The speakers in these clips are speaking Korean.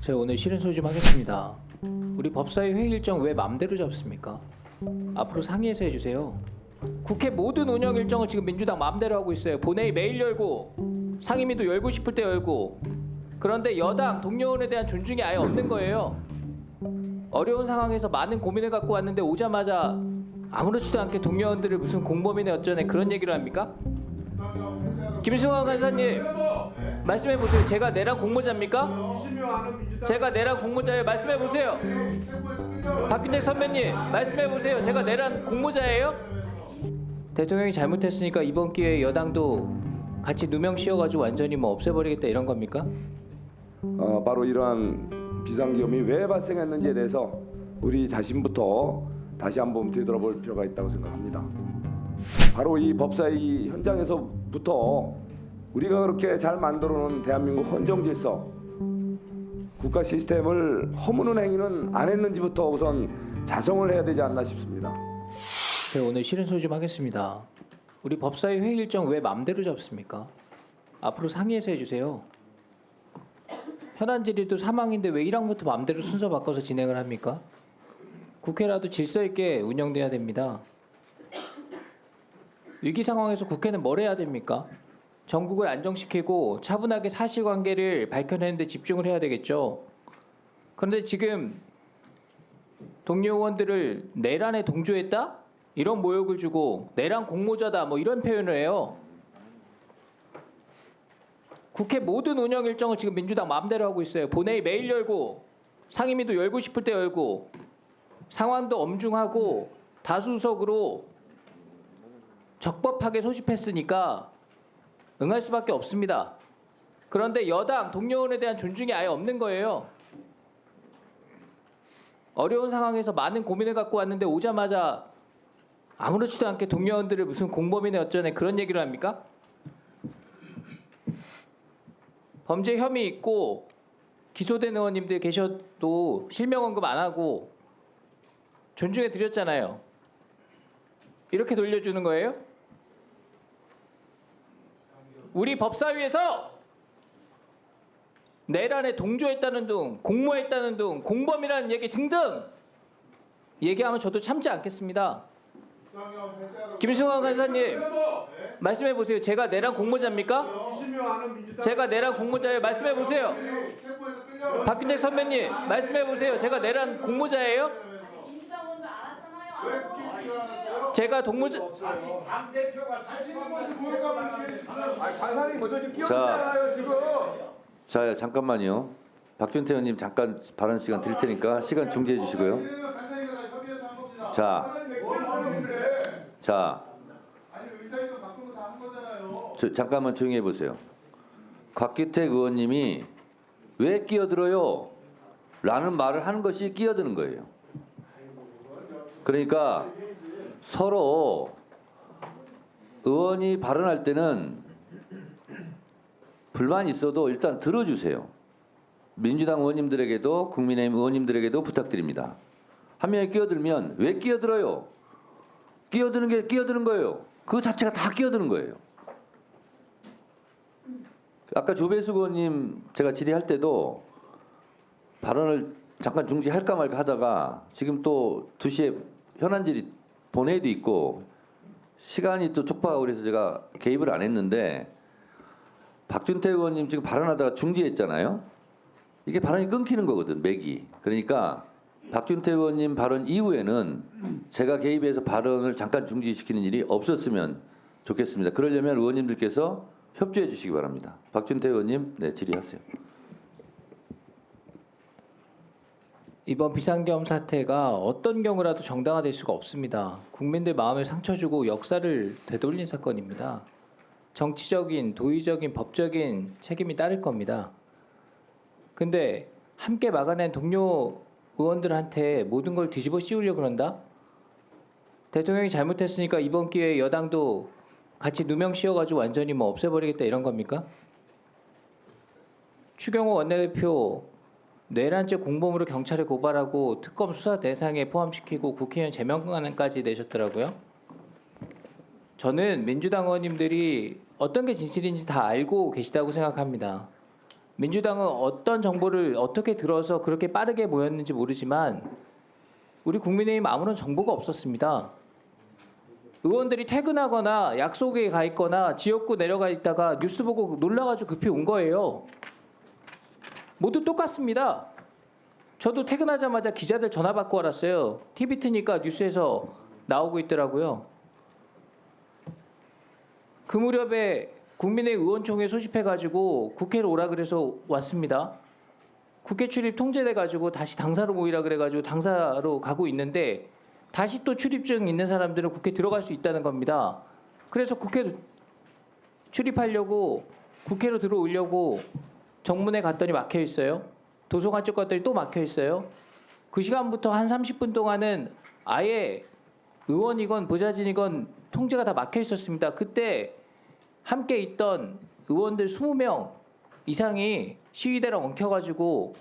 제가 오늘 실은 소리 좀 하겠습니다. 우리 법사위 회의 일정 왜 맘대로 잡습니까? 앞으로 상의해서 해주세요. 국회 모든 운영 일정을 지금 민주당 마음대로 하고 있어요. 본회의 매일 열고 상임위도 열고 싶을 때 열고. 그런데 여당 동료원에 대한 존중이 아예 없는 거예요. 어려운 상황에서 많은 고민을 갖고 왔는데 오자마자 아무렇지도 않게 동료원들을 무슨 공범이네 어쩌네 그런 얘기를 합니까? 김승환 간사님 말씀해 보세요. 제가 내란 공모자입니까? 제가 내란 공모자예요. 말씀해 보세요. 박균택 선배님 말씀해 보세요. 제가 내란 공모자예요? 대통령이 잘못했으니까 이번 기회에 여당도 같이 누명 씌워가지고 완전히 뭐 없애버리겠다 이런 겁니까? 바로 이러한 비상계엄이 왜 발생했는지에 대해서 우리 자신부터 다시 한번 되돌아볼 필요가 있다고 생각합니다. 바로 이 법사위 현장에서부터 우리가 그렇게 잘 만들어놓은 대한민국 헌정 질서, 국가 시스템을 허무는 행위는 안 했는지부터 우선 자성을 해야 되지 않나 싶습니다. 제가 오늘 실은 소리 좀 하겠습니다. 우리 법사위 회의 일정 왜 맘대로 잡습니까? 앞으로 상의해서 해주세요. 현안 질의도 3항인데 왜 1항부터 맘대로 순서 바꿔서 진행을 합니까? 국회라도 질서 있게 운영돼야 됩니다. 위기 상황에서 국회는 뭘 해야 됩니까? 전국을 안정시키고 차분하게 사실관계를 밝혀내는 데 집중을 해야 되겠죠. 그런데 지금 동료 의원들을 내란에 동조했다? 이런 모욕을 주고 내란 공모자다 뭐 이런 표현을 해요. 국회 모든 운영 일정을 지금 민주당 마음대로 하고 있어요. 본회의 매일 열고 상임위도 열고 싶을 때 열고 상황도 엄중하고 다수석으로 적법하게 소집했으니까 응할 수밖에 없습니다. 그런데 여당 동료원에 대한 존중이 아예 없는 거예요. 어려운 상황에서 많은 고민을 갖고 왔는데 오자마자 아무렇지도 않게 동료원들을 무슨 공범이네 어쩌네 그런 얘기를 합니까? 범죄 혐의 있고 기소된 의원님들 계셔도 실명 언급 안 하고 존중해 드렸잖아요. 이렇게 돌려주는 거예요? 우리 법사위에서 내란에 동조했다는 등 공모했다는 등 공범이라는 얘기 등등 얘기하면 저도 참지 않겠습니다. 김승환 간사님 말씀해 보세요. 제가 내란 공모자입니까? 제가 내란 공모자예요. 말씀해 보세요. 박균택 선배님 말씀해 보세요. 제가 내란 공모자예요? 제가 동모자 자, 잠깐만요. 박준태 의원님 잠깐 발언 시간 드릴 테니까 시간 중지해 주시고요. 잠깐만 조용히 해보세요. 곽규택 의원님이 왜 끼어들어요? 라는 말을 하는 것이 끼어드는 거예요. 그러니까 서로 의원이 발언할 때는 불만이 있어도 일단 들어주세요. 민주당 의원님들에게도 국민의힘 의원님들에게도 부탁드립니다. 한 명이 끼어들면 왜 끼어들어요? 끼어드는 게 끼어드는 거예요. 그 자체가 다 끼어드는 거예요. 아까 조배수 의원님 제가 질의할 때도 발언을 잠깐 중지할까 말까 하다가 지금 또 2시에 현안 질의 본회의도 있고 시간이 또 촉박하고 그래서 제가 개입을 안 했는데 박준태 의원님 지금 발언하다가 중지했잖아요. 이게 발언이 끊기는 거거든, 맥이. 그러니까 박준태 의원님 발언 이후에는 제가 개입해서 발언을 잠깐 중지시키는 일이 없었으면 좋겠습니다. 그러려면 의원님들께서 협조해 주시기 바랍니다. 박준태 의원님, 네, 질의하세요. 이번 비상계엄 사태가 어떤 경우라도 정당화될 수가 없습니다. 국민들 마음을 상처 주고 역사를 되돌린 사건입니다. 정치적인, 도의적인, 법적인 책임이 따를 겁니다. 근데 함께 막아낸 동료 의원들한테 모든 걸 뒤집어 씌우려고 그런다? 대통령이 잘못했으니까 이번 기회에 여당도 같이 누명 씌워가지고 완전히 뭐 없애버리겠다 이런 겁니까? 추경호 원내대표 내란죄 공범으로 경찰에 고발하고 특검 수사 대상에 포함시키고 국회의원 제명안까지 내셨더라고요. 저는 민주당 의원님들이 어떤 게 진실인지 다 알고 계시다고 생각합니다. 민주당은 어떤 정보를 어떻게 들어서 그렇게 빠르게 모였는지 모르지만 우리 국민의힘 아무런 정보가 없었습니다. 의원들이 퇴근하거나 약속에 가 있거나 지역구 내려가 있다가 뉴스 보고 놀라가지고 급히 온 거예요. 모두 똑같습니다. 저도 퇴근하자마자 기자들 전화 받고 알았어요. TV 트니까 뉴스에서 나오고 있더라고요. 그 무렵에 국민의 의원총회 소집해가지고 국회로 오라 그래서 왔습니다. 국회 출입 통제돼가지고 다시 당사로 모이라 그래가지고 당사로 가고 있는데 다시 또 출입증 있는 사람들은 국회 들어갈 수 있다는 겁니다. 그래서 국회 출입하려고 국회로 들어오려고 정문에 갔더니 막혀 있어요. 도서관 쪽 갔더니 또 막혀 있어요. 그 시간부터 한 30분 동안은 아예 의원이건 보좌진이건 통제가 다 막혀 있었습니다. 그때 함께 있던 의원들 20명 이상이 시위대랑 엉켜가지고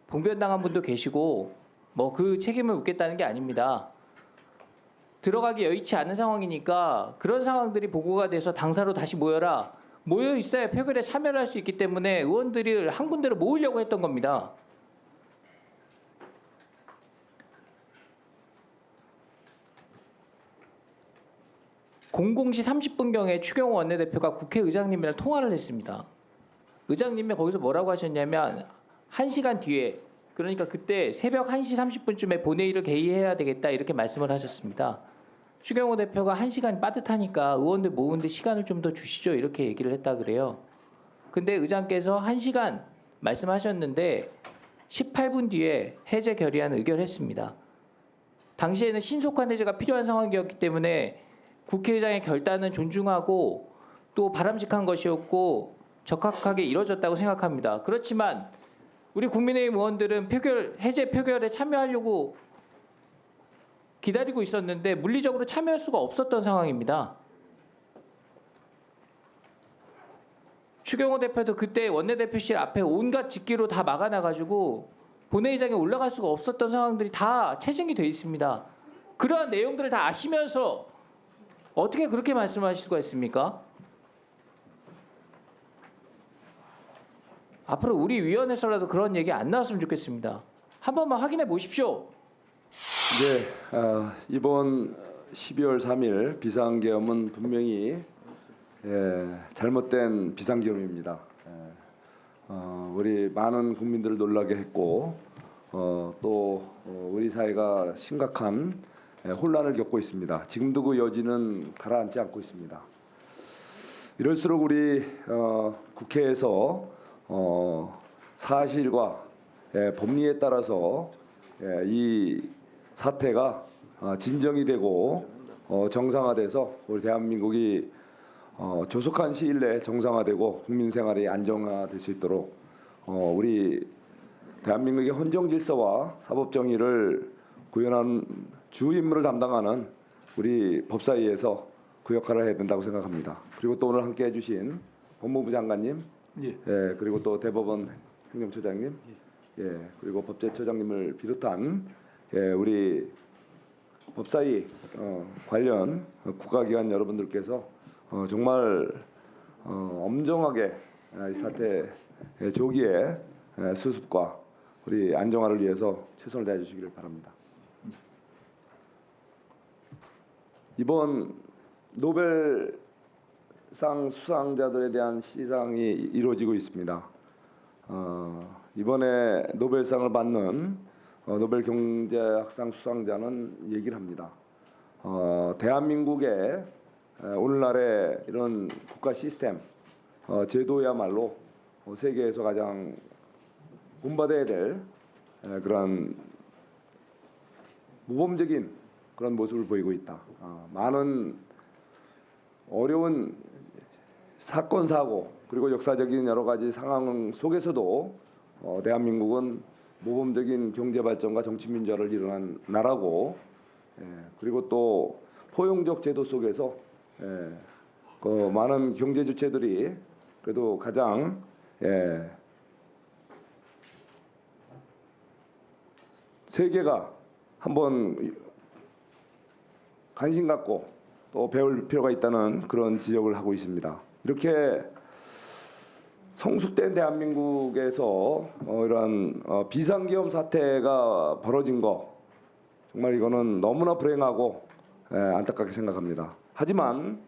봉변당한 분도 계시고 뭐 그 책임을 묻겠다는 게 아닙니다. 들어가기 여의치 않은 상황이니까 그런 상황들이 보고가 돼서 당사로 다시 모여라. 모여 있어야 표결에 참여를 할 수 있기 때문에 의원들을 한 군데로 모으려고 했던 겁니다. 공공시 30분경에 추경호 원내대표가 국회의장님이랑 통화를 했습니다. 의장님이 거기서 뭐라고 하셨냐면 1시간 뒤에 그러니까 그때 새벽 1시 30분쯤에 본회의를 개의해야 되겠다 이렇게 말씀을 하셨습니다. 추경호 대표가 1시간이 빠듯하니까 의원들 모으는데 시간을 좀 더 주시죠 이렇게 얘기를 했다 그래요. 근데 의장께서 1시간 말씀하셨는데 18분 뒤에 해제 결의안 의결했습니다. 당시에는 신속한 해제가 필요한 상황이었기 때문에 국회의장의 결단은 존중하고 또 바람직한 것이었고 적합하게 이뤄졌다고 생각합니다. 그렇지만 우리 국민의힘 의원들은 해제 표결에 참여하려고 기다리고 있었는데 물리적으로 참여할 수가 없었던 상황입니다. 추경호 대표도 그때 원내대표실 앞에 온갖 집기로 다 막아놔가지고 본회의장에 올라갈 수가 없었던 상황들이 다 체증이 돼 있습니다. 그러한 내용들을 다 아시면서 어떻게 그렇게 말씀하실 수가 있습니까? 앞으로 우리 위원회에서라도 그런 얘기 안 나왔으면 좋겠습니다. 한 번만 확인해 보십시오. 네, 이번 12월 3일 비상계엄은 분명히 잘못된 비상계엄입니다. 우리 많은 국민들을 놀라게 했고 또 우리 사회가 심각한 혼란을 겪고 있습니다. 지금도 그 여지는 가라앉지 않고 있습니다. 이럴수록 우리 국회에서 사실과 법리에 따라서 이 사태가 진정이 되고 정상화돼서 우리 대한민국이 조속한 시일 내에 정상화되고 국민 생활이 안정화될 수 있도록 우리 대한민국의 헌정 질서와 사법 정의를 구현하는 주 임무를 담당하는 우리 법사위에서 그 역할을 해야 된다고 생각합니다. 그리고 또 오늘 함께 해주신 법무부 장관님, 그리고 또 대법원 행정처장님, 그리고 법제처장님을 비롯한 우리 법사위 관련 국가기관 여러분들께서 정말 엄정하게 이 사태 조기에 수습과 우리 안정화를 위해서 최선을 다해 주시기를 바랍니다. 이번 노벨상 수상자들에 대한 시상이 이루어지고 있습니다. 이번에 노벨상을 받는 노벨 경제학상 수상자는 얘기를 합니다. 대한민국의 오늘날의 이런 국가 시스템, 제도야말로 세계에서 가장 본받아야 될 그런 모범적인 그런 모습을 보이고 있다. 많은 어려운 사건 사고 그리고 역사적인 여러 가지 상황 속에서도 대한민국은 모범적인 경제 발전과 정치 민주화를 이뤄낸 나라고, 그리고 또 포용적 제도 속에서 그 많은 경제 주체들이 그래도 가장 세계가 한번 관심 갖고 또 배울 필요가 있다는 그런 지적을 하고 있습니다. 이렇게 성숙된 대한민국에서 이러한 비상계엄 사태가 벌어진 거 정말 이거는 너무나 불행하고 안타깝게 생각합니다. 하지만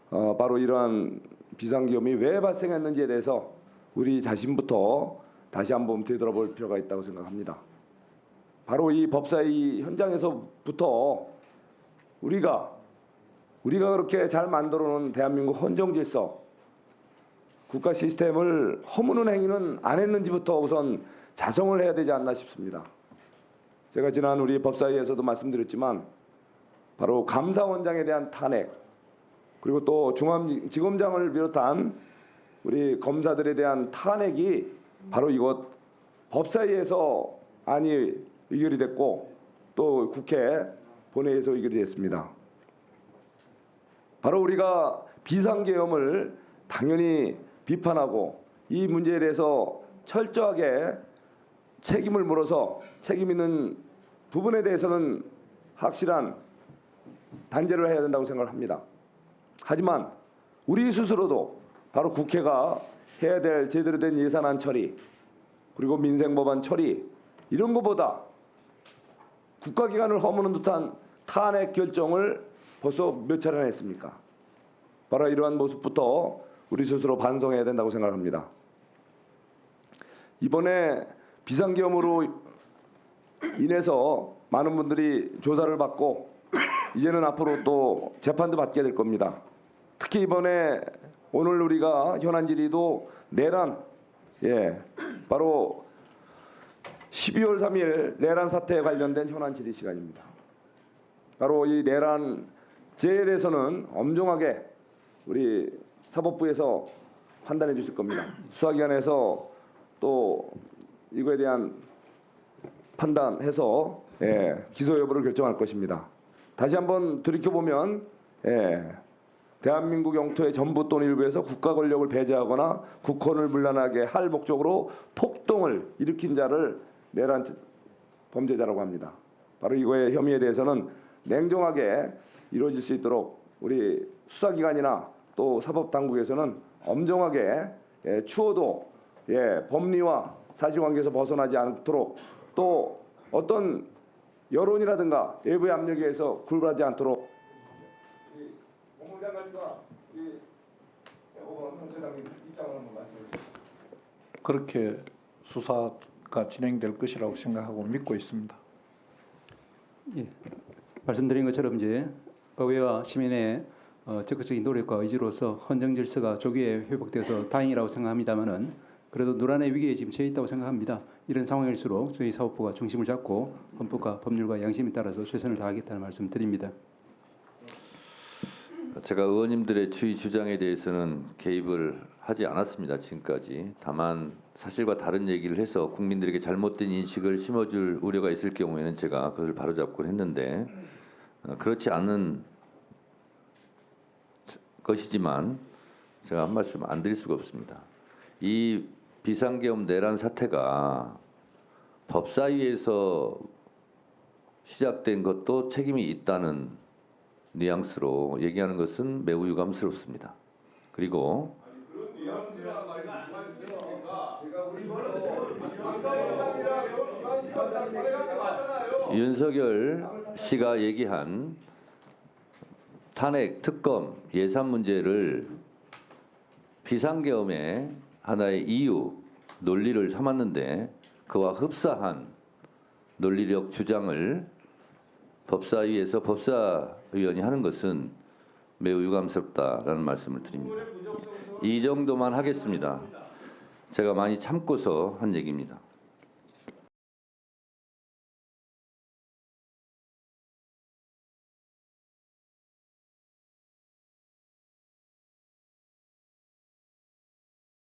바로 이러한 비상계엄이 왜 발생했는지에 대해서 우리 자신부터 다시 한번 되돌아볼 필요가 있다고 생각합니다. 바로 이 법사위 현장에서부터 우리가 그렇게 잘 만들어놓은 대한민국 헌정질서, 국가 시스템을 허무는 행위는 안 했는지부터 우선 자성을 해야 되지 않나 싶습니다. 제가 지난 우리 법사위에서도 말씀드렸지만 바로 감사원장에 대한 탄핵, 그리고 또 중앙지검장을 비롯한 우리 검사들에 대한 탄핵이 바로 이것 법사위에서 의결이 됐고 또 국회 본회의에서 의결이 됐습니다. 바로 우리가 비상계엄을 당연히 비판하고 이 문제에 대해서 철저하게 책임을 물어서 책임 있는 부분에 대해서는 확실한 단죄를 해야 된다고 생각을 합니다. 하지만 우리 스스로도 바로 국회가 해야 될 제대로 된 예산안 처리, 그리고 민생법안 처리, 이런 것보다 국가기관을 허무는 듯한 탄핵 결정을 벌써 몇 차례나 했습니까? 바로 이러한 모습부터 우리 스스로 반성해야 된다고 생각합니다. 이번에 비상계엄으로 인해서 많은 분들이 조사를 받고 이제는 앞으로 또 재판도 받게 될 겁니다. 특히 이번에 오늘 우리가 현안 질의도 내란, 바로 12월 3일 내란 사태에 관련된 현안 질의 시간입니다. 바로 이 내란죄에 대해서는 엄중하게 우리 사법부에서 판단해 주실 겁니다. 수사기관에서 또 이거에 대한 판단해서 기소 여부를 결정할 것입니다. 다시 한번 돌이켜보면 대한민국 영토의 전부 또는 일부에서 국가 권력을 배제하거나 국헌을 문란하게 할 목적으로 폭동을 일으킨 자를 내란 범죄자라고 합니다. 바로 이거의 혐의에 대해서는 냉정하게 이루어질 수 있도록 우리 수사기관이나 또 사법당국에서는 엄정하게 추호도 법리와 사실관계에서 벗어나지 않도록 또 어떤 여론이라든가 외부의 압력에 의해서 굴복하지 않도록 법무장관과 대법원 형사장님 입장을 한번 말씀해 주시죠. 그렇게 수사가 진행될 것이라고 생각하고 믿고 있습니다. 예, 말씀드린 것처럼 이제 의회와 시민의 적극적인 노력과 의지로서 헌정 질서가 조기에 회복되어서 다행이라고 생각합니다만은 그래도 노란의 위기에 지금 처해 있다고 생각합니다. 이런 상황일수록 저희 사법부가 중심을 잡고 헌법과 법률과 양심에 따라서 최선을 다하겠다는 말씀드립니다. 제가 의원님들의 추이 주장에 대해서는 개입을 하지 않았습니다. 지금까지. 다만 사실과 다른 얘기를 해서 국민들에게 잘못된 인식을 심어줄 우려가 있을 경우에는 제가 그것을 바로잡곤 했는데 그렇지 않은 것이지만 제가 한 말씀 안 드릴 수가 없습니다. 이 비상계엄 내란 사태가 법사위에서 시작된 것도 책임이 있다는 뉘앙스로 얘기하는 것은 매우 유감스럽습니다. 그리고 윤석열 씨가 얘기한 탄핵, 특검, 예산 문제를 비상계엄의 하나의 이유, 논리를 삼았는데 그와 흡사한 논리력 주장을 법사위에서 법사위원이 하는 것은 매우 유감스럽다라는 말씀을 드립니다. 이 정도만 하겠습니다. 제가 많이 참고서 한 얘기입니다.